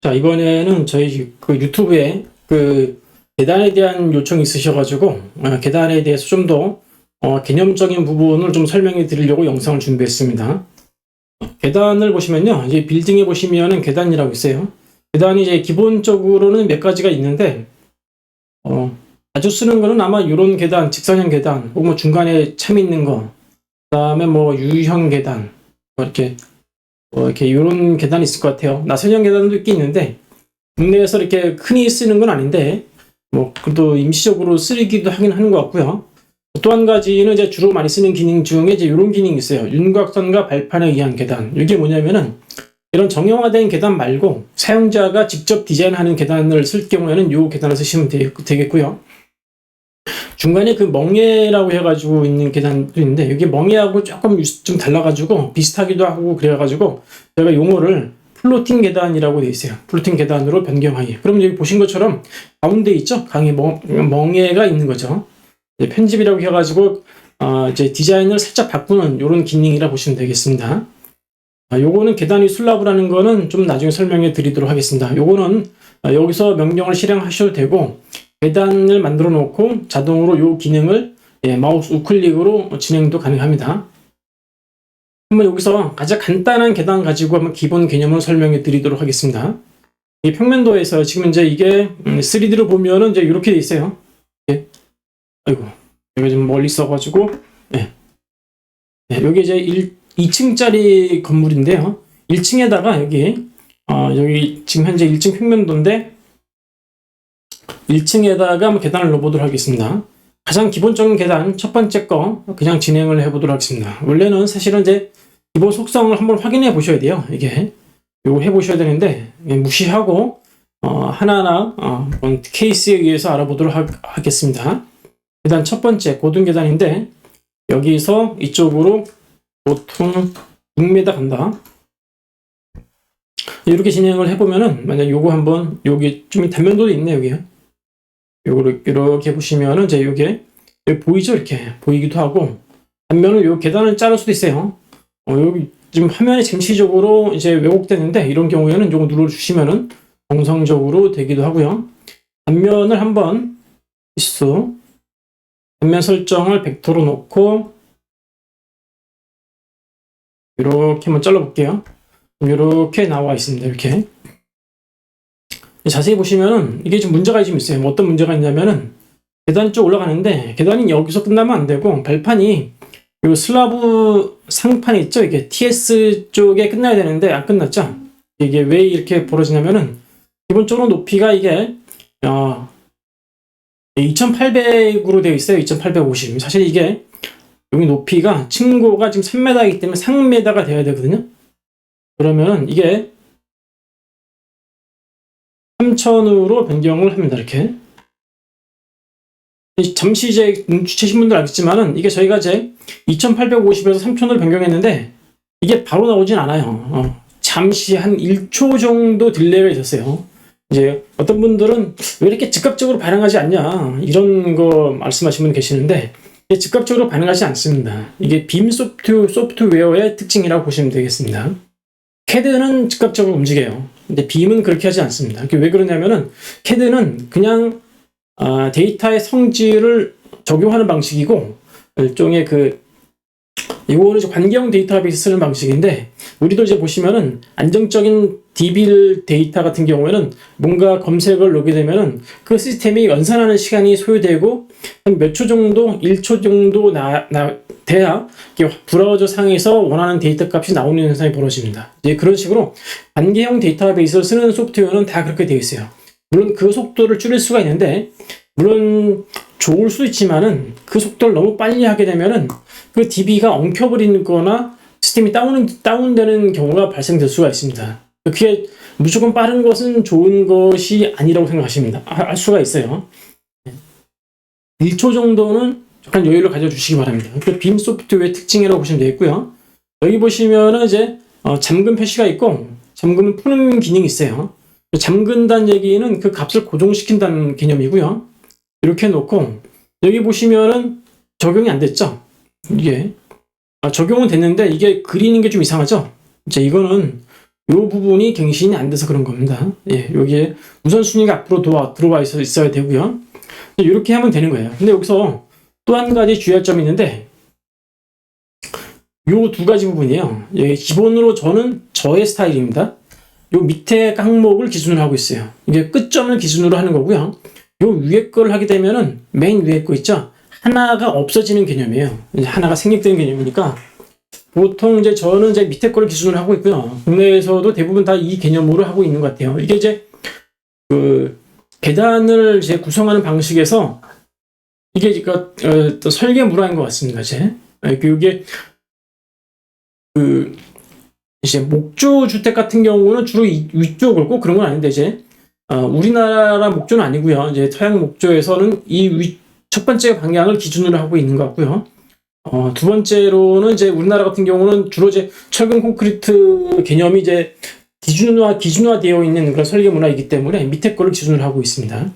자, 이번에는 저희 그 유튜브에 그 계단에 대한 요청이 있으셔가지고, 계단에 대해서 좀 더 개념적인 부분을 좀 설명해 드리려고 영상을 준비했습니다. 계단을 보시면요, 이제 빌딩에 보시면은 계단이라고 있어요. 계단이 이제 기본적으로는 몇 가지가 있는데, 자주 쓰는 거는 아마 이런 계단, 직선형 계단, 혹은 뭐 중간에 참 있는 거, 그 다음에 뭐 유형 계단, 뭐 이렇게 이런 계단이 있을 것 같아요. 나선형 계단도 있긴 있는데 국내에서 이렇게 흔히 쓰는 건 아닌데 뭐 그래도 임시적으로 쓰기도 하긴 하는 것 같고요. 또 한 가지는 이제 주로 많이 쓰는 기능 중에 이제 이런 기능이 있어요. 윤곽선과 발판에 의한 계단. 이게 뭐냐면은 이런 정형화된 계단 말고 사용자가 직접 디자인하는 계단을 쓸 경우에는 이 계단을 쓰시면 되겠고요. 중간에 그 멍에라고 해가지고 있는 계단도 있는데 여기 멍에하고 조금 좀 달라가지고 비슷하기도 하고 그래가지고 제가 용어를 플로팅 계단이라고 되어 있어요. 플로팅 계단으로 변경하기. 그럼 여기 보신 것처럼 가운데 있죠? 강의 멍에가 있는 거죠. 편집이라고 해가지고 이제 디자인을 살짝 바꾸는 이런 기능이라 보시면 되겠습니다. 요거는 계단이 슬라브라는 거는 좀 나중에 설명해 드리도록 하겠습니다. 요거는 여기서 명령을 실행하셔도 되고 계단을 만들어 놓고 자동으로 요 기능을 마우스 우클릭으로 진행도 가능합니다. 한번 여기서 가장 간단한 계단 가지고 한번 기본 개념을 설명해 드리도록 하겠습니다. 이 평면도에서 지금 이제 이게 3D로 보면은 이제 이렇게 돼 있어요. 아이고, 여기 좀 멀리 있어가지고, 여기 이제 2층짜리 건물인데요. 1층에다가 여기 지금 현재 1층 평면도인데 1층에다가 한번 계단을 넣어보도록 하겠습니다. 가장 기본적인 계단 첫 번째 거 그냥 진행을 해보도록 하겠습니다. 원래는 사실은 이제 기본 속성을 한번 확인해 보셔야 돼요. 이거 해보셔야 되는데 무시하고 하나하나 케이스에 의해서 알아보도록 하겠습니다. 계단 첫 번째 고등 계단인데 여기서 이쪽으로 보통 6m 간다. 이렇게 진행을 해보면은 만약 요거 한번 여기 좀 단면도도 있네 여기요. 요거를 이렇게 보시면은 이제 여기 보이죠? 이렇게 보이기도 하고 반면은 요 계단을 자를 수도 있어요. 여기 지금 화면이 잠시적으로 이제 왜곡되는데 이런 경우에는 요거 눌러주시면은 정상적으로 되기도 하고요. 단면을 한번 단면 설정을 벡터로 놓고 이렇게 한번 잘라볼게요. 이렇게 나와 있습니다. 이렇게 자세히 보시면은 이게 좀 문제가 좀 있어요. 어떤 문제가 있냐면은 계단 쪽 올라가는데 계단이 여기서 끝나면 안 되고 발판이 이 슬라브 상판이 있죠. 이게 TS 쪽에 끝나야 되는데 안 끝났죠. 이게 왜 이렇게 벌어지냐면은 기본적으로 높이가 이게 2800으로 되어 있어요. 2850. 사실 이게 여기 높이가 층고가 지금 3m이기 때문에 3m가 되어야 되거든요. 그러면은 이게 3000으로 변경을 합니다. 이렇게. 잠시 이제 눈치채신 분들 알겠지만은 이게 저희가 이제 2850에서 3000으로 변경했는데 이게 바로 나오진 않아요. 잠시 한 1초 정도 딜레이가 있었어요. 이제 어떤 분들은 왜 이렇게 즉각적으로 반응하지 않냐 이런 거 말씀하시는 분 계시는데 즉각적으로 반응하지 않습니다. 이게 빔 소프트웨어의 특징이라고 보시면 되겠습니다. CAD는 즉각적으로 움직여요. 근데 빔은 그렇게 하지 않습니다. 왜 그러냐면은 CAD는 그냥 데이터의 성질을 적용하는 방식이고 일종의 이거는 이제 관계형 데이터베이스 쓰는 방식인데 우리도 이제 보시면은 안정적인 DB 데이터 같은 경우에는 뭔가 검색을 넣게 되면은 그 시스템이 연산하는 시간이 소요되고 한 몇 초 정도, 1초 정도 돼야 브라우저 상에서 원하는 데이터 값이 나오는 현상이 벌어집니다. 이제 그런 식으로 관계형 데이터베이스를 쓰는 소프트웨어는 다 그렇게 되어 있어요. 물론 그 속도를 줄일 수가 있는데 물론 좋을 수 있지만은 그 속도를 너무 빨리 하게 되면은 그 DB가 엉켜버리는 거나 시스템이 다운되는 경우가 발생될 수가 있습니다. 그게 무조건 빠른 것은 좋은 것이 아니라고 생각하십니다. 할 수가 있어요. 1초 정도는 약간 여유를 가져주시기 바랍니다. 빔 소프트웨어의 특징이라고 보시면 되겠고요. 여기 보시면은 이제 잠금 표시가 있고 잠금을 푸는 기능이 있어요. 잠근다는 얘기는 그 값을 고정시킨다는 개념이고요. 이렇게 놓고 여기 보시면은 적용이 안 됐죠. 이게 적용은 됐는데 이게 그리는 게 좀 이상하죠. 이제 이거는 부분이 갱신이 안 돼서 그런 겁니다. 예, 여기에 우선순위가 앞으로 들어와 있어야 되고요. 이렇게 하면 되는 거예요. 근데 여기서 또 한 가지 주의할 점이 있는데, 요 두 가지 부분이에요. 예, 기본으로 저는 저의 스타일입니다. 요 밑에 항목을 기준으로 하고 있어요. 이게 끝점을 기준으로 하는 거고요. 요 위에 걸 하게 되면은 맨 위에 거 있죠? 하나가 없어지는 개념이에요. 이제 하나가 생략되는 개념이니까 보통 이제 저는 이제 밑에 걸 기준으로 하고 있고요. 국내에서도 대부분 다 이 개념으로 하고 있는 것 같아요. 이게 이제 그 계단을 이제 구성하는 방식에서 이게 또 설계 문화인 것 같습니다. 이제 이게 이제 목조 주택 같은 경우는 주로 위쪽을 꼭 그런 건 아닌데 이제 우리나라 목조는 아니고요. 이제 서양 목조에서는 첫 번째 방향을 기준으로 하고 있는 것 같고요. 두 번째로는 이제 우리나라 같은 경우는 주로 이제 철근 콘크리트 개념이 이제 기준화되어 있는 그런 설계 문화이기 때문에 밑에 거를 기준으로 하고 있습니다.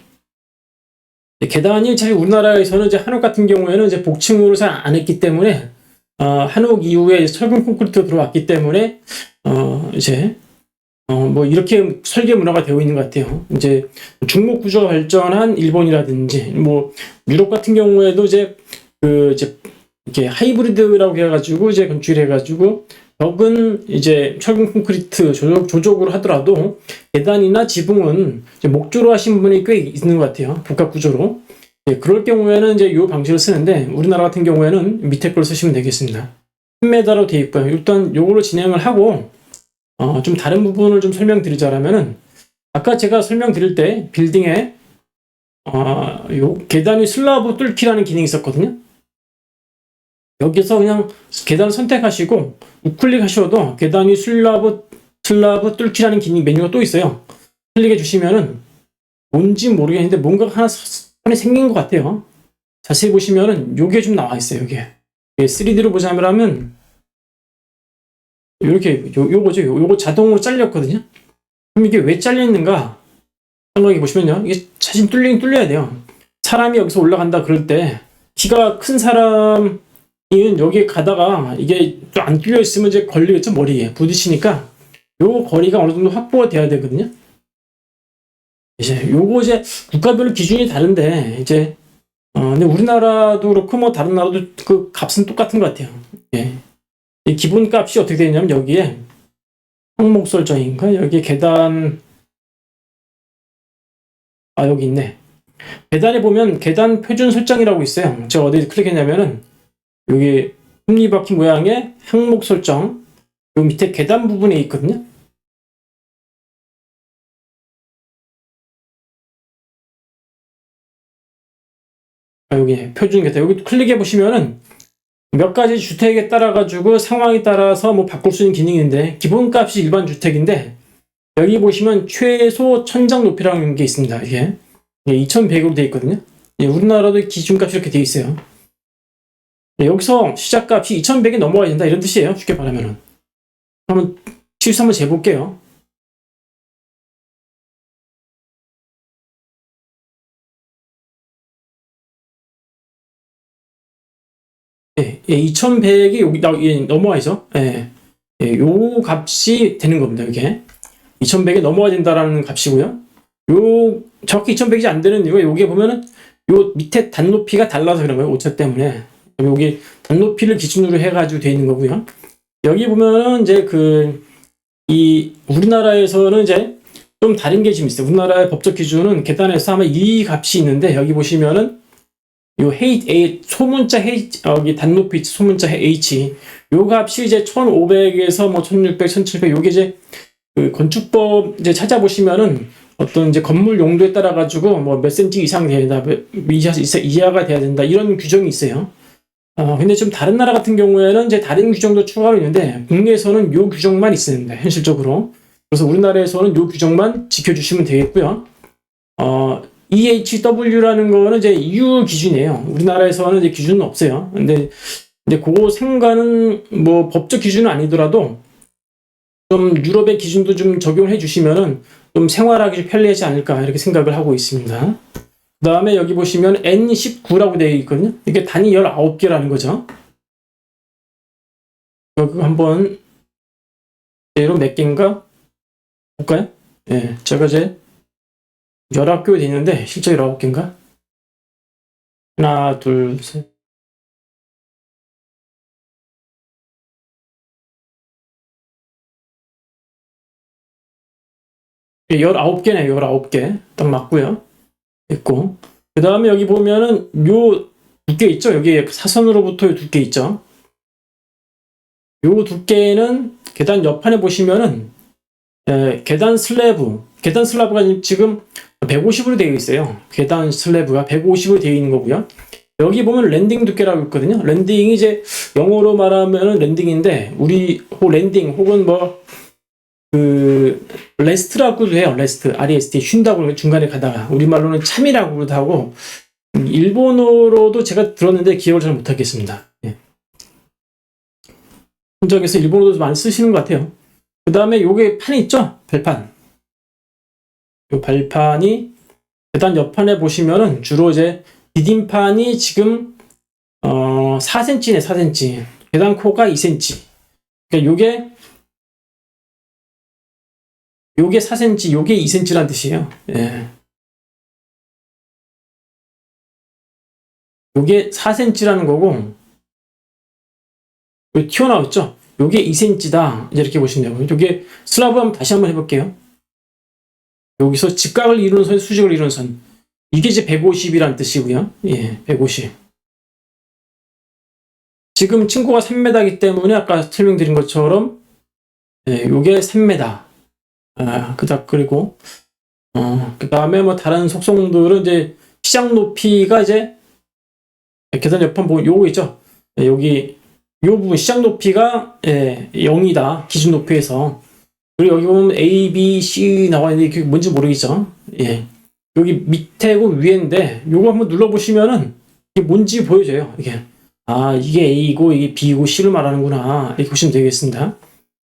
계단이 사실 우리나라에서는 이제 한옥 같은 경우에는 이제 복층으로 잘 안 했기 때문에 한옥 이후에 철근 콘크리트로 들어왔기 때문에 이제 뭐 이렇게 설계 문화가 되어 있는 것 같아요. 이제 중목 구조가 발전한 일본이라든지 뭐 유럽 같은 경우에도 이제 이렇게 하이브리드라고 해가지고 이제 건축해가지고 벽은 이제 철근 콘크리트 조적으로 하더라도 계단이나 지붕은 이제 목조로 하신 분이 꽤 있는 것 같아요. 복합 구조로. 예, 그럴 경우에는 이제 이 방식을 쓰는데 우리나라 같은 경우에는 밑에 걸 쓰시면 되겠습니다. 10m로 되어 있고요. 일단 요걸로 진행을 하고 좀 다른 부분을 좀 설명드리자면은 아까 제가 설명드릴 때 빌딩에 요 계단이 슬라브 뚫기라는 기능이 있었거든요. 여기서 그냥 계단을 선택하시고 우클릭 하셔도 계단이 슬라브 뚫기라는 기능 메뉴가 또 있어요. 클릭해 주시면은 뭔지 모르겠는데 뭔가 하나 생긴 것 같아요. 자세히 보시면은 요게 좀 나와 있어요. 요게 3D로 보자면 이렇게 요거죠. 요거 자동으로 잘렸거든요. 그럼 이게 왜 잘려 있는가 생각해 보시면요. 이게 사실 뚫려야 돼요. 사람이 여기서 올라간다 그럴 때 키가 큰 사람이 여기에 가다가 이게 또 안 뚫려 있으면 이제 걸리겠죠. 머리에 부딪히니까 요 거리가 어느 정도 확보가 돼야 되거든요. 요거 이제 국가별로 기준이 다른데 이제 근데 우리나라도 그렇고 뭐 다른 나라도 그 값은 똑같은 것 같아요. 예. 이 기본 값이 어떻게 되냐면 여기에 항목 설정인가 여기 계단 여기 있네. 계단에 보면 계단 표준 설정이라고 있어요. 제가 어디 클릭했냐면은 여기 톱니바퀴 모양의 항목 설정 요 밑에 계단 부분에 있거든요. 여기 표준 계단 여기 클릭해 보시면은 몇 가지 주택에 따라 가지고 상황에 따라서 뭐 바꿀 수 있는 기능인데 기본값이 일반 주택인데 여기 보시면 최소 천장 높이라는 게 있습니다. 이게 2100으로 되어 있거든요. 우리나라도 기준값이 이렇게 되어 있어요. 여기서 시작값이 2100이 넘어가야 된다 이런 뜻이에요. 쉽게 말하면은. 그러면 실수 한번 재볼게요. 예, 2100이 여기 넘어와야죠. 예, 요 값이 되는 겁니다. 이게 2100이 넘어야 된다라는 값이고요. 요 정확히 2100이 안 되는 이유가 여기에 보면은 요 밑에 단높이가 달라서 그런 거예요. 오차 때문에. 여기 단높이를 기준으로 해가지고 되어 있는 거고요. 여기 보면은 이제 이 우리나라에서는 이제 좀 다른 게 좀 있어요. 우리나라의 법적 기준은 계단에서 아마 이 값이 있는데 여기 보시면은 요 소문자 H 여기 단높이 소문자 H 요 값이 이제 1500에서 뭐 1600, 1700 요게 이제 그 건축법 이제 찾아보시면은 어떤 이제 건물 용도에 따라 가지고 뭐 몇 센치 이상 돼야 된다, 이하가 돼야 된다 이런 규정이 있어요. 근데 좀 다른 나라 같은 경우에는 이제 다른 규정도 추가로 있는데 국내에서는 요 규정만 있습니다. 현실적으로. 그래서 우리나라에서는 요 규정만 지켜주시면 되겠고요. EHW라는 거는 이제 EU 기준이에요. 우리나라에서는 이제 기준은 없어요. 근데 그거 상관은 뭐 법적 기준은 아니더라도 좀 유럽의 기준도 좀 적용을 해주시면은 좀 생활하기 좀 편리하지 않을까 이렇게 생각을 하고 있습니다. 그 다음에 여기 보시면 N19라고 되어 있거든요. 이게 단위 19개라는 거죠. 여기 한번 얘로 몇 개인가? 볼까요? 예, 제가 이제 19개 돼 있는데 실제 19개인가? 하나, 둘, 셋. 예, 19개네, 19개. 딱 맞고요. 있고. 그 다음에 여기 보면은 요 두께 있죠? 여기 사선으로부터 두께 있죠? 요 두께는 계단 옆판에 보시면은 계단 슬래브가 지금 150으로 되어 있어요. 계단 슬래브가 150으로 되어 있는 거고요. 여기 보면 랜딩 두께라고 있거든요. 랜딩이 이제 영어로 말하면 랜딩인데 우리 랜딩 혹은 뭐 그 레스트라고도 해요. 레스트, REST 쉰다고 중간에 가다가 우리말로는 참이라고도 하고 일본어로도 제가 들었는데 기억을 잘 못하겠습니다. 예. 현장에서 일본어도 많이 쓰시는 것 같아요. 그 다음에 요게 판이 있죠? 발판. 요 발판이 계단 옆판에 보시면은 주로 이제 디딤판이 지금 4cm네 4cm. 계단 코가 2cm. 그러니까 요게 4cm, 요게 2cm란 뜻이에요. 예. 요게 4cm라는 거고 여기 튀어나왔죠? 요게 2cm다. 이렇게 보시면 되고요. 요게 슬라브 한번 다시 한번 해볼게요. 여기서 직각을 이루는 선, 수직을 이루는 선. 이게 이제 150이란 뜻이고요. 예, 150. 지금 친구가 3m이기 때문에 아까 설명드린 것처럼 요게 3m. 그리고 그 다음에 뭐 다른 속성들은 이제 시작 높이가 이제 계단 옆판 보면 요거 있죠? 여기 요 부분 시작 높이가 0이다. 기준 높이에서. 그리고 여기 보면 A, B, C 나와 있는데 이게 뭔지 모르겠죠? 예. 여기 밑에고 위인데 요거 한번 눌러보시면은 이게 뭔지 보여져요. 이게 이게 A이고 이게 B이고 C를 말하는구나. 이렇게 보시면 되겠습니다.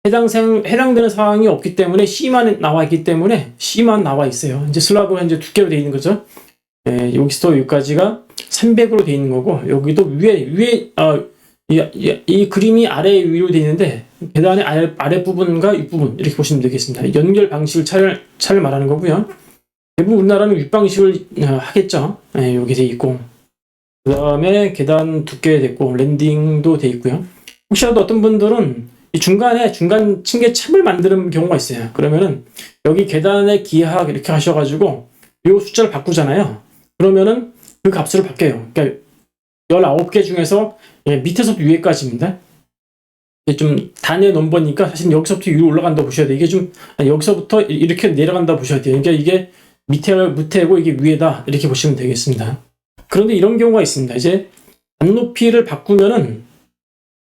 해당되는 사항이 없기 때문에 C만 나와 있기 때문에 C만 나와 있어요. 이제 슬라브가 이제 두께로 되어 있는 거죠. 여기서 여기까지가 300으로 되어 있는 거고 여기도 위에 이 그림이 아래 위로 되어 있는데 계단의 아래 부분과 윗부분 이렇게 보시면 되겠습니다. 연결 방식을 차를 말하는 거고요. 대부분 우리나라는 윗방식을 하겠죠. 여기 되어 있고 그 다음에 계단 두께 됐고 랜딩도 되어 있고요. 혹시라도 어떤 분들은 이 중간 층계 참을 만드는 경우가 있어요. 그러면은 여기 계단의 기하 이렇게 하셔가지고 이 숫자를 바꾸잖아요. 그러면은 그 값으로 바뀌어요. 그러니까 19개 중에서 밑에서부터 위에까지입니다. 좀 단의 넘버니까 사실 여기서부터 위로 올라간다 보셔야 돼요. 이게 좀 여기서부터 이렇게 내려간다 보셔야 돼요. 그러니까 이게 밑에고 이게 위에다 이렇게 보시면 되겠습니다. 그런데 이런 경우가 있습니다. 이제 단 높이를 바꾸면은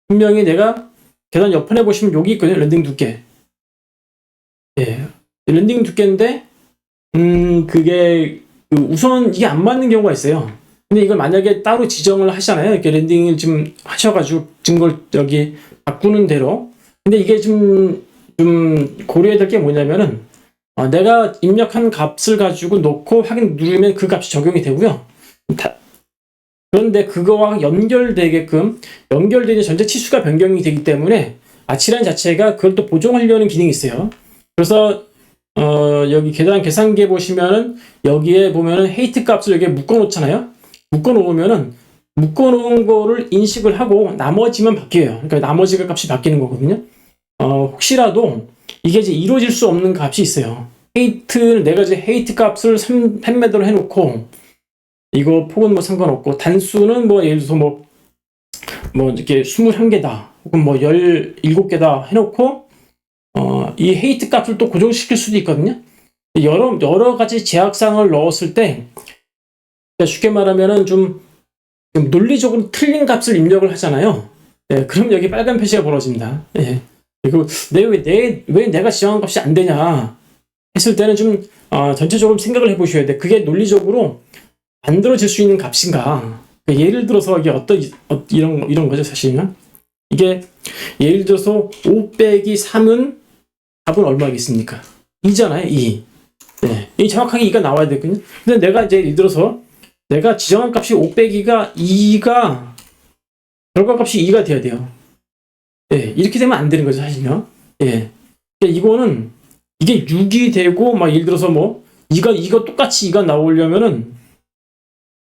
분명히 내가 계단 옆판에 보시면 여기 있거든요. 랜딩 두께. 랜딩 두께인데 그게 우선 이게 안 맞는 경우가 있어요. 근데 이걸 만약에 따로 지정을 하시잖아요. 이렇게 랜딩을 좀 하셔가지고 증거를 여기 바꾸는 대로. 근데 이게 좀 고려해야 될 게 뭐냐면은 내가 입력한 값을 가지고 놓고 확인 누르면 그 값이 적용이 되고요. 그런데 그거와 연결되는 전체 치수가 변경이 되기 때문에 아치라인 자체가 그걸 또 보정하려는 기능이 있어요. 그래서 여기 계단 계산기에 보시면은 여기에 보면은 헤이트 값을 여기에 묶어 놓잖아요. 묶어 놓은 거를 인식을 하고 나머지만 바뀌어요. 그러니까 나머지 값이 바뀌는 거거든요. 혹시라도 이게 이제 이루어질 수 없는 값이 있어요. 헤이트는 내가 이제 헤이트 값을 3m로 해놓고 이거 폭은 뭐 상관없고 단수는 뭐 예를 들어서 뭐 이렇게 21개다 혹은 뭐 17개다 해놓고 이 헤이트 값을 또 고정시킬 수도 있거든요. 여러 가지 제약상을 넣었을 때 쉽게 말하면은 좀 논리적으로 틀린 값을 입력을 하잖아요. 그럼 여기 빨간 표시가 벌어집니다. 그리고 왜 내가 지정한 값이 안 되냐 했을 때는 좀 전체적으로 생각을 해보셔야 돼. 그게 논리적으로 만들어질 수 있는 값인가. 예를 들어서 이게 이런 거죠, 사실은. 이게 예를 들어서 5 빼기 3은 답은 얼마겠습니까? 2잖아요, 2. 이 정확하게 2가 나와야 되거든요. 근데 내가 이제 예를 들어서 내가 지정한 값이 5 빼기가 2가 결과값이 2가 돼야 돼요. 이렇게 되면 안 되는 거죠, 사실요. 그러니까 이거는 이게 6이 되고, 막 예를 들어서 뭐, 이거 똑같이 이가 나오려면은,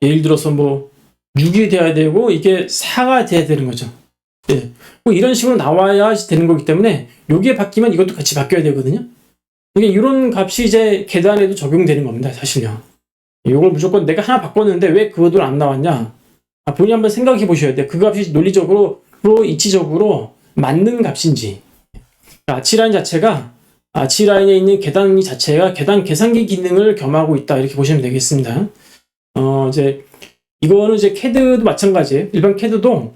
예를 들어서 뭐, 6이 돼야 되고, 이게 4가 돼야 되는 거죠. 예. 뭐 이런 식으로 나와야 되는 거기 때문에, 여기에 바뀌면 이것도 같이 바뀌어야 되거든요. 이게 이런 값이 이제 계단에도 적용되는 겁니다, 사실요. 이걸 무조건 내가 하나 바꿨는데 왜 그것도 안 나왔냐? 본인이 한번 생각해 보셔야 돼요. 그 값이 논리적으로, 이치적으로 맞는 값인지. 아치라인 자체가, 아치라인에 있는 계단 자체가 계단 계산기 기능을 겸하고 있다. 이렇게 보시면 되겠습니다. 이제, 이거는 이제 CAD도 마찬가지예요. 일반 CAD도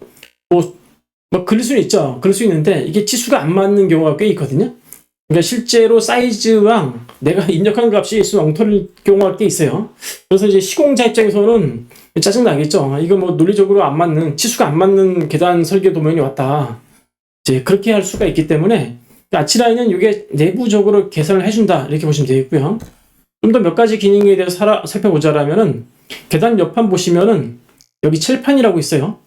뭐 그릴 수는 있죠. 그릴 수 있는데 이게 치수가 안 맞는 경우가 꽤 있거든요. 그러니까 실제로 사이즈랑 내가 입력하는 값이 수 엉터리일 경우가 꽤 있어요. 그래서 이제 시공자 입장에서는 짜증나겠죠. 이거 뭐 논리적으로 안 맞는, 치수가 안 맞는 계단 설계 도면이 왔다. 이제 그렇게 할 수가 있기 때문에 아치라인은 이게 내부적으로 계산을 해준다. 이렇게 보시면 되겠고요. 좀 더 몇 가지 기능에 대해서 살펴보자라면은 계단 옆판 보시면은 여기 칠판이라고 있어요.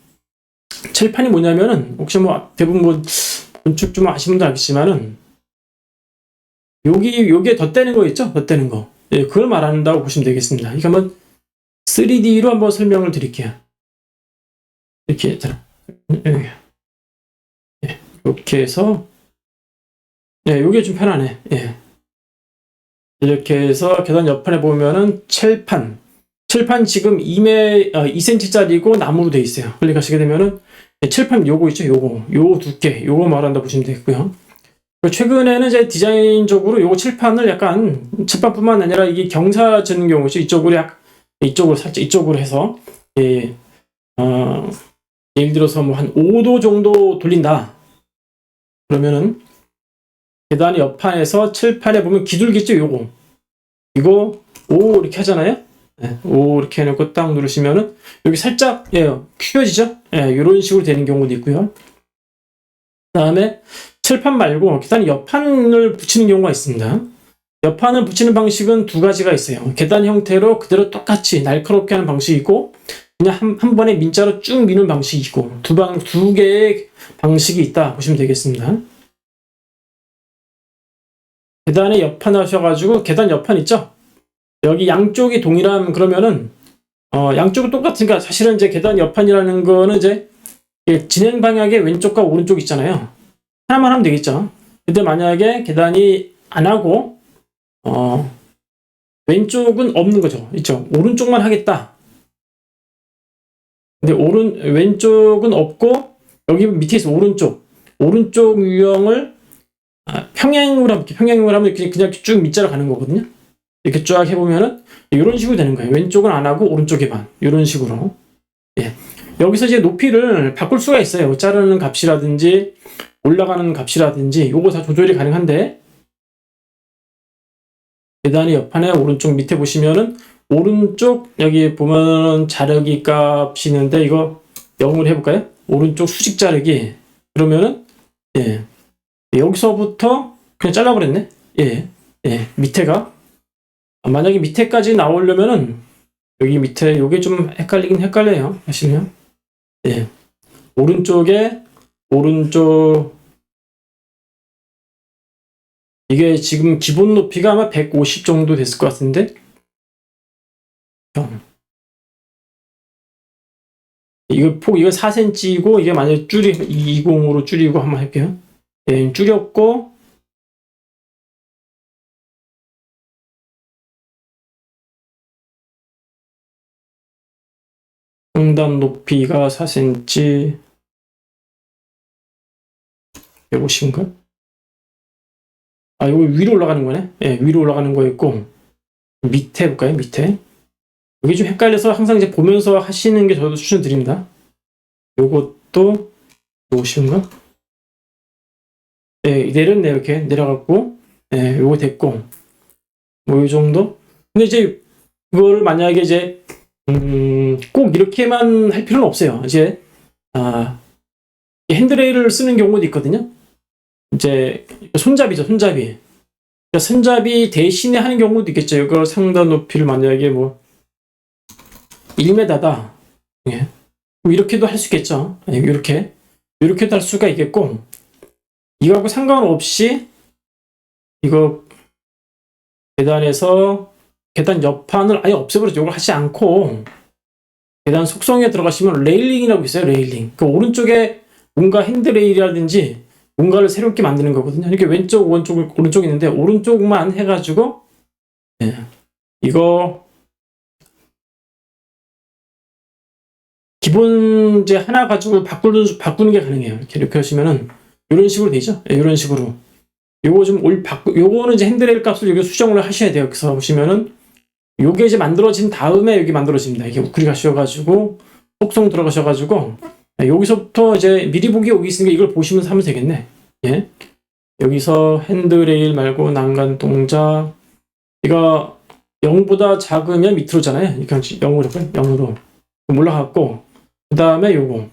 칠판이 뭐냐면은 혹시 뭐 대부분 뭐 건축 좀 아시는 분들 알겠지만은 요게 덧대는 거 있죠? 덧대는 거. 예, 그걸 말한다고 보시면 되겠습니다. 이거 한번 3D로 한번 설명을 드릴게요. 이렇게, 이렇게 해서, 예, 요게 좀 편하네. 예. 이렇게 해서 계단 옆판에 보면은 칠판 지금 2cm짜리고 나무로 돼 있어요. 클릭하시게 되면은 칠판 요거 있죠? 요거 두께, 요거 말한다 보시면 되겠고요. 최근에는 이제 디자인적으로 요거 칠판을 약간 칠판뿐만 아니라 이게 경사 짓는 경우죠. 이쪽으로 살짝 이쪽으로 해서 예, 예를 들어서 뭐 한 5도 정도 돌린다. 그러면은 계단의 옆판에서 칠판에 보면 기둘기 있죠. 이거 5 이렇게 하잖아요. 네, 5 이렇게 해놓고 딱 누르시면은 여기 살짝 휘어지죠. 이런 식으로 되는 경우도 있고요. 그다음에 칠판 말고 계단 옆판을 붙이는 경우가 있습니다. 옆판을 붙이는 방식은 두 가지가 있어요. 계단 형태로 그대로 똑같이 날카롭게 하는 방식이 있고 그냥 한 번에 민자로 쭉 미는 방식이 있고 두 개의 방식이 있다 보시면 되겠습니다. 계단의 옆판 하셔가지고 계단 옆판 있죠? 여기 양쪽이 동일한 그러면은 양쪽은 똑같으니까 사실은 이제 계단 옆판이라는 거는 이제 진행 방향의 왼쪽과 오른쪽 있잖아요. 하나만 하면 되겠죠. 근데 만약에 계단이 안 하고 왼쪽은 없는 거죠. 있죠. 오른쪽만 하겠다. 근데 왼쪽은 없고 여기 밑에서 오른쪽 유형을 평행으로 하면 그냥 쭉 밑자로 가는 거거든요. 이렇게 쫙 해보면은 이런 식으로 되는 거예요. 왼쪽은 안 하고 오른쪽에만 이런 식으로. 예. 여기서 이제 높이를 바꿀 수가 있어요. 자르는 값이라든지 올라가는 값이라든지 요거 다 조절이 가능한데 계단의 옆판에 오른쪽 밑에 보시면은 오른쪽 여기 보면 자르기 값이 있는데 이거 영어로 해볼까요? 오른쪽 수직 자르기 그러면은 예 여기서부터 그냥 잘라버렸네. 예 밑에가 만약에 밑에까지 나오려면은 여기 밑에 요게 좀 헷갈리긴 헷갈려요. 하시면 예 오른쪽 이게 지금 기본 높이가 아마 150 정도 됐을 것 같은데 이거 4cm이고 이게 만약에 20으로 줄이고 한번 할게요. 예, 줄였고 상단 높이가 4cm 150인가? 이거 위로 올라가는 거네. 예, 위로 올라가는 거였고 밑에 볼까요? 밑에 여기 좀 헷갈려서 항상 이제 보면서 하시는 게 저도 추천드립니다. 요것도 50인가? 예, 내렸네 이렇게 내려갔고 예, 요거 됐고 뭐 이 정도? 근데 이제 그걸 만약에 이제 꼭 이렇게만 할 필요는 없어요. 이제 핸드레일을 쓰는 경우도 있거든요. 이제 손잡이죠, 손잡이. 그러니까 손잡이 대신에 하는 경우도 있겠죠. 이거 상단 높이를 만약에 뭐 1m다. 예. 이렇게도 할 수 있겠죠. 이렇게도 할 수가 있겠고 이거하고 상관없이 이거 계단에서 계단 옆판을 아예 없애버리죠. 이걸 하지 않고 계단 속성에 들어가시면 레일링이라고 있어요. 레일링. 그 오른쪽에 뭔가 핸드레일이라든지 뭔가를 새롭게 만드는 거거든요. 이렇게 왼쪽, 오른쪽 있는데 오른쪽만 해가지고 이거 기본 이제 하나 가지고 바꾸는 게 가능해요. 이렇게 하시면은 이런 식으로 되죠. 이런 식으로. 요거 좀 요거는 이제 핸드레일 값을 여기 수정을 하셔야 돼요. 그래서 보시면은 요게 이제 만들어진 다음에 여기 만들어집니다. 이게 우클릭 하셔가지고 속성 들어가셔가지고 여기서부터 이제 미리 보기 여기 있으니까 이걸 보시면서 하면 되겠네. 예. 여기서 핸드레일 말고 난간 동작 이거 0보다 작으면 밑으로잖아요. 이렇게 0으로 0으로 올라갔고 그 다음에 요건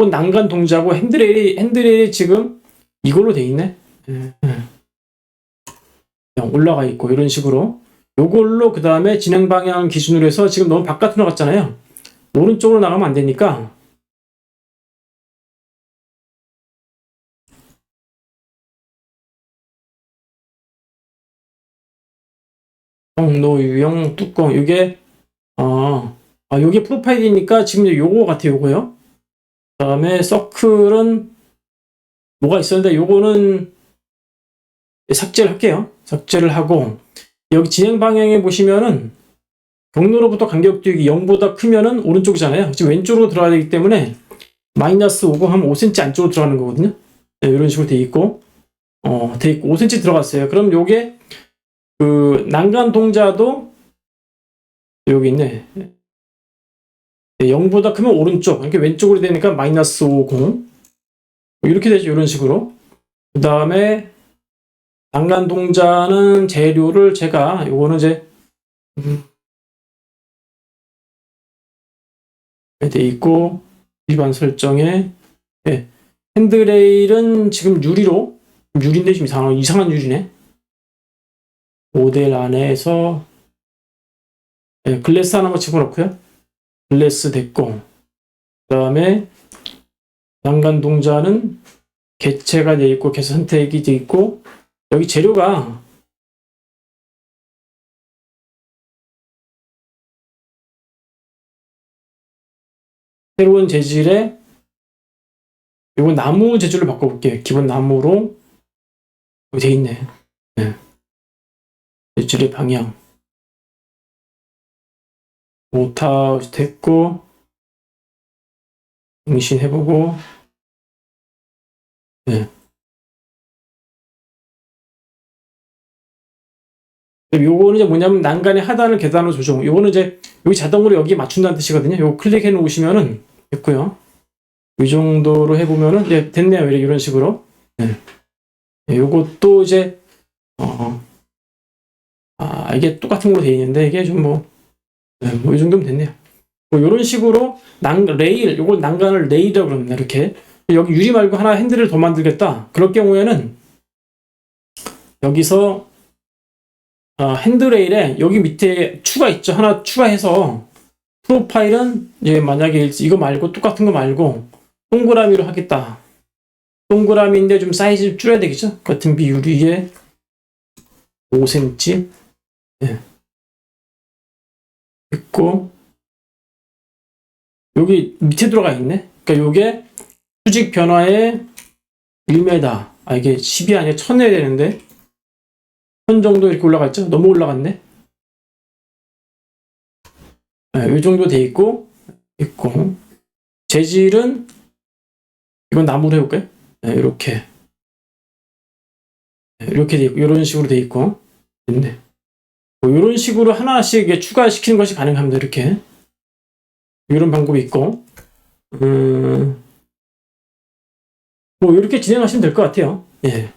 난간 동작하고 핸드레일이 지금 이걸로 돼 있네. 올라가 있고 이런 식으로 요걸로 그 다음에 진행 방향 기준으로 해서 지금 너무 바깥으로 나갔잖아요. 오른쪽으로 나가면 안 되니까 경로 유형 뚜껑 이게 요게 프로파일이니까 지금 요거 같아요. 요거요. 그 다음에 서클은 뭐가 있었는데 요거는 삭제를 할게요. 삭제를 하고 여기 진행 방향에 보시면은 경로로부터 간격도 0보다 크면은 오른쪽이잖아요. 지금 왼쪽으로 들어가야 되기 때문에 마이너스 50 하면 5cm 안쪽으로 들어가는 거거든요. 네, 이런 식으로 돼 있고 5cm 들어갔어요. 그럼 요게 그 난간 동자도 여기 있네. 0보다 크면 오른쪽, 이렇게 왼쪽으로 되니까 마이너스 50 이렇게 되죠. 이런 식으로. 그 다음에 난간 동자는 재료를 제가 요거는 이제 돼 있고 일반 설정에 핸드레일은 지금 유리인데 지금 이상한 유리네. 모델 안에서 글래스 하나만 집어넣고요. 글래스 됐고 그 다음에 난간 동자는 개체가 돼 있고 개체 선택이 돼 있고 여기 재료가 새로운 재질의 이건 나무 재질로 바꿔볼게요. 기본 나무로 돼 있네. 네. 재질의 방향 오타 됐고 응신해보고 네. 요거는 이제 뭐냐면 난간의 하단을 계단으로 조정. 요거는 이제 여기 자동으로 여기 맞춘다는 뜻이거든요. 요거 클릭해 놓으시면은 됐고요. 이 정도로 해보면은 됐네요. 이런 식으로. 네. 요것도 이제 이게 똑같은 걸로 되어 있는데 이게 좀 이 정도면 됐네요. 이런 식으로 요걸 난간을 레일이라고 그럽니다. 이렇게 여기 유리 말고 하나 핸들을 더 만들겠다. 그럴 경우에는 여기서 핸드레일에 여기 밑에 추가 있죠. 하나 추가해서 프로파일은 만약에 이거 말고 똑같은 거 말고 동그라미로 하겠다. 동그라미인데 좀 사이즈 줄여야 되겠죠. 같은 비유리에 5cm 있고 여기 밑에 들어가 있네. 그러니까 요게 수직 변화에 1m. 이게 10이 아니라 1000 해야 되는데 1000 정도 이렇게 올라갔죠? 너무 올라갔네. 이 정도 돼 있고 재질은 이건 나무로 해볼까요? 이렇게 돼 있고 이런 식으로 돼 있고 됐네. 이런 식으로 하나씩 추가시키는 것이 가능합니다. 이렇게 이런 방법이 있고 이렇게 진행하시면 될 것 같아요. 예.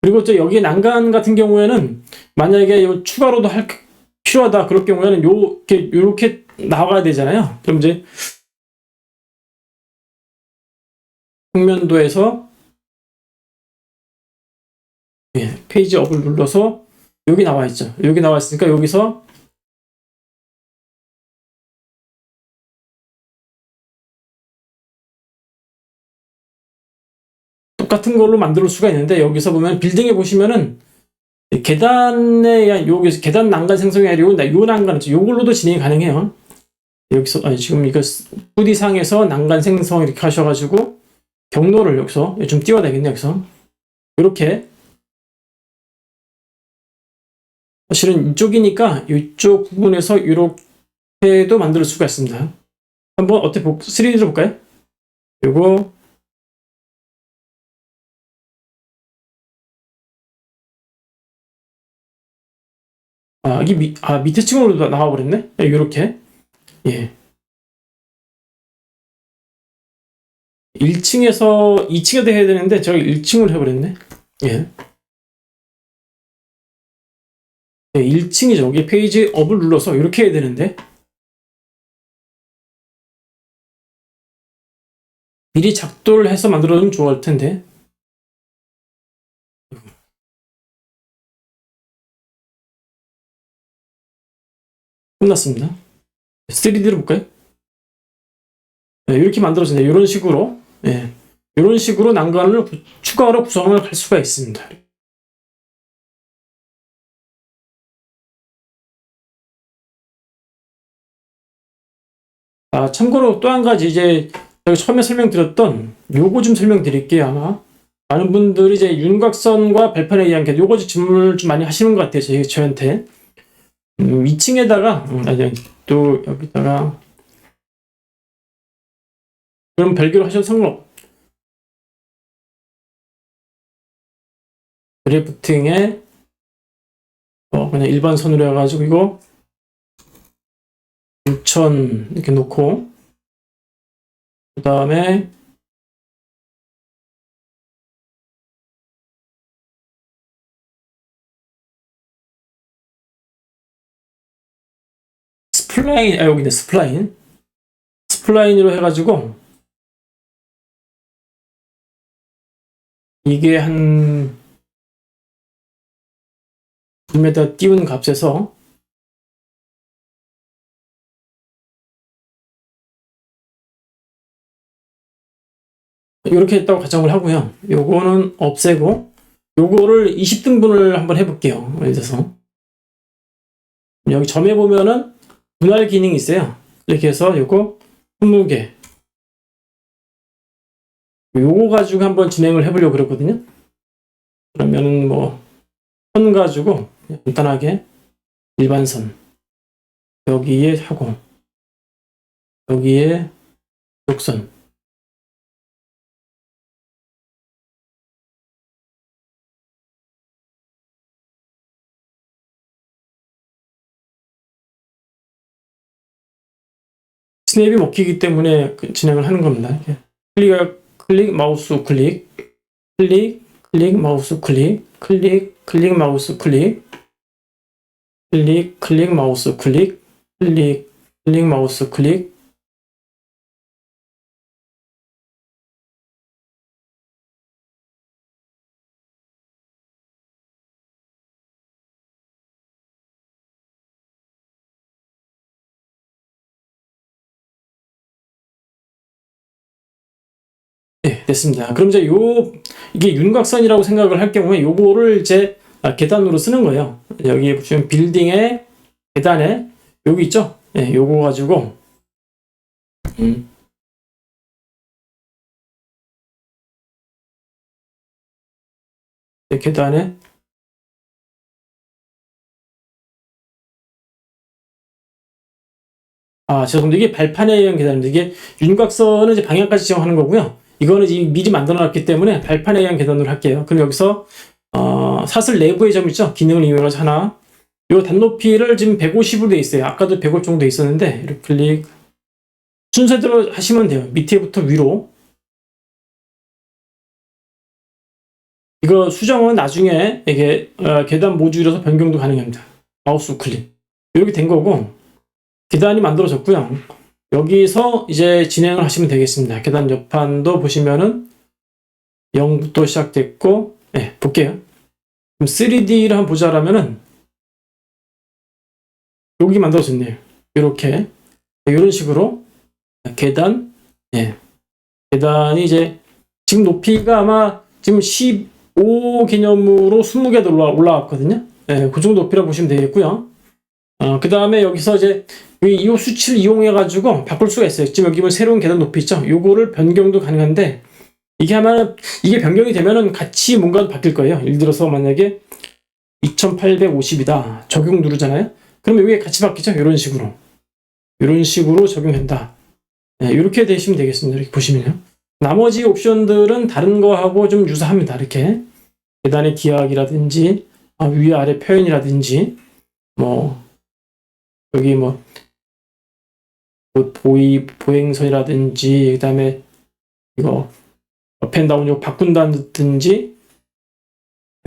그리고 여기 난간 같은 경우에는 만약에 추가로도 필요하다 그럴 경우에는 요렇게 나와야 되잖아요. 그럼 이제 평면도에서 페이지 업을 눌러서 여기 나와 있죠. 여기 나와 있으니까 여기서 똑같은 같은 걸로 만들 수가 있는데, 여기서 보면 빌딩에 보시면은 계단에 의한 여기서 계단 난간 생성이 아니고 요 난간 있죠. 요걸로도 진행이 가능해요. 여기서 지금 이거 2D 상에서 난간 생성 이렇게 하셔가지고 경로를 여기서 좀 띄워야 되겠네. 여기서 이렇게 사실은 이쪽이니까 이쪽 부분에서 이렇게도 만들 수가 있습니다. 한번 어떻게 3D로 볼까요? 요거 이게 밑에 층으로 나와버렸네? 요렇게. 예. 1층에서 2층에도 해야 되는데, 제가 1층으로 해버렸네. 예. 1층이죠. 여기 페이지 업을 눌러서 이렇게 해야 되는데, 미리 작도를 해서 만들어두면 좋을 텐데. 끝났습니다. 3D로 볼까요? 네, 이렇게 만들어지네요. 이런 식으로. 예. 이런 식으로 난간을 추가로 구성을 할 수가 있습니다. 참고로 또 한 가지 제가 처음에 설명드렸던 요거 좀 설명드릴게요. 아마 많은 분들이 이제 윤곽선과 발판에 의한 게 요거 질문을 좀 많이 하시는 것 같아요. 저한테 2층에다가 또 여기다가 그럼 별개로 하셔도 상관없. 드래프팅에 그냥 일반 선으로 해가지고 이거 6,000 이렇게 놓고 그 다음에 스플라인 여기 있네. 스플라인으로 해가지고 이게 한 1m 띄운 값에서 이렇게 했다고 가정을 하고요. 요거는 없애고 요거를 20등분을 한번 해볼게요. 예를 들어서 여기 점에 보면은 분할 기능이 있어요. 이렇게 해서 요거 20개 요거 가지고 한번 진행을 해보려고 그랬거든요. 그러면은 선 가지고 간단하게 일반선 여기에 하고 여기에 곡선 스냅이 먹히기 때문에 진행을 하는 겁니다. 클릭 마우스 클릭 마우스 클릭 마우스 클릭 마우스 클릭 마우스 클릭 네, 됐습니다. 그럼 이제 이게 윤곽선이라고 생각을 할 경우에 요거를 이제 계단으로 쓰는 거예요. 여기 보시면 빌딩의 계단에 여기 있죠? 네, 요거 가지고 계단에 죄송합니다. 이게 발판에 의한 계단입니다. 이게 윤곽선은 이제 방향까지 지정하는 거고요. 이거는 이제 미리 만들어 놨기 때문에 발판에 의한 계단으로 할게요. 그럼 여기서 사슬 내부의 점 있죠? 기능을 이용해서 하나 요 단높이를 지금 150으로 돼 있어요. 아까도 150 정도 돼 있었는데 이렇게 클릭 순서대로 하시면 돼요. 밑에부터 위로. 이거 수정은 나중에 이게 계단 모듈에서 변경도 가능합니다. 마우스 클릭 이렇게 된 거고 계단이 만들어졌고요. 여기서 이제 진행을 하시면 되겠습니다. 계단 옆판도 보시면은 0부터 시작됐고 네, 볼게요. 그럼 3D를 한번 보자라면은 여기 만들어졌네요. 이렇게 이런 식으로 계단 계단이 이제 지금 높이가 아마 지금 15 개념으로 20개도 올라왔거든요. 예, 그 정도 높이라고 보시면 되겠고요. 그 다음에 여기서 이제 이 수치를 이용해가지고 바꿀 수가 있어요. 지금 여기 보면 새로운 계단 높이 있죠? 요거를 변경도 가능한데, 이게 변경이 되면은 같이 뭔가 바뀔 거예요. 예를 들어서 만약에 2850이다. 적용 누르잖아요? 그러면 이게 같이 바뀌죠? 이런 식으로. 이런 식으로 적용된다. 네, 이렇게 되시면 되겠습니다. 이렇게 보시면요. 나머지 옵션들은 다른 거하고 좀 유사합니다. 이렇게. 계단의 기하학이라든지, 위아래 표현이라든지, 여기 보행선이라든지, 그 다음에 이거, 업앤다운 이거 바꾼다든지,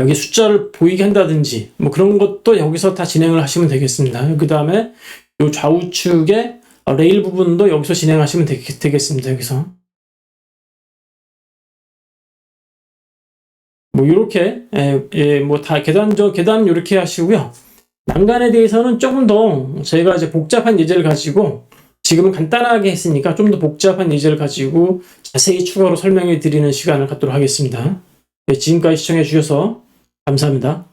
여기 숫자를 보이게 한다든지, 그런 것도 여기서 다 진행을 하시면 되겠습니다. 그 다음에 이 좌우측에 레일 부분도 여기서 진행하시면 되겠습니다. 여기서. 요렇게, 다 계단 요렇게 하시고요. 난간에 대해서는 조금 더 제가 이제 복잡한 예제를 가지고 지금은 간단하게 했으니까 좀 더 복잡한 예제를 가지고 자세히 추가로 설명해 드리는 시간을 갖도록 하겠습니다. 네, 지금까지 시청해 주셔서 감사합니다.